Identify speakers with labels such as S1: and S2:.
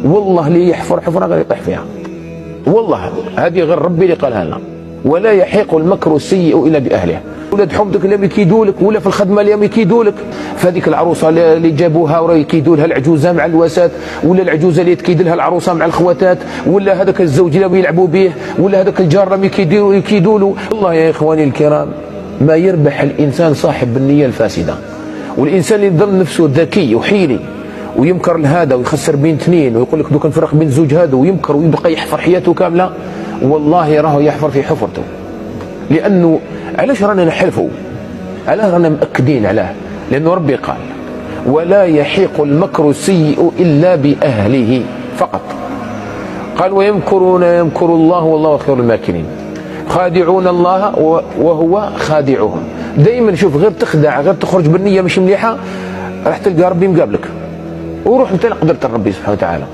S1: والله اللي يحفر حفره غير يطيح فيها، والله هذه غير ربي اللي قالها لنا. ولا يحيق المكر السيء الا باهله. ولاد حومتك اللي يكيدوا لك، ولا في الخدمه اللي يكيدوا لك، فهذيك العروسه اللي جابوها وراه يكيدوا لها العجوزه مع الوسات، ولا العجوزه اللي تكيد لها العروسه مع الخواتات، ولا هذاك الزوج اللي يلعبوا به، ولا هذاك الجار اللي يكيدوا له. والله يا اخواني الكرام، ما يربح الانسان صاحب النيه الفاسده. والانسان اللي يظن نفسه ذكي وحيلي ويمكر لهذا ويخسر بين اثنين ويقول لك دوك نفرق بين زوج هذا ويمكر ويبقى يحفر حياته كامله، والله راهو يحفر في حفرته. لانه علاش رانا نحلفوا؟ علاش رانا مأكدين عليه؟ لانه ربي قال: ولا يحيق المكر السيء الا باهله فقط. قال: ويمكرون يمكر الله والله خير الماكرين. خادعون الله وهو خادعهم. دائما شوف، غير تخدع، غير تخرج بالنيه مش مليحه، راح تلقى ربي مقابلك. وروح انت لقدرة ربي سبحانه وتعالى.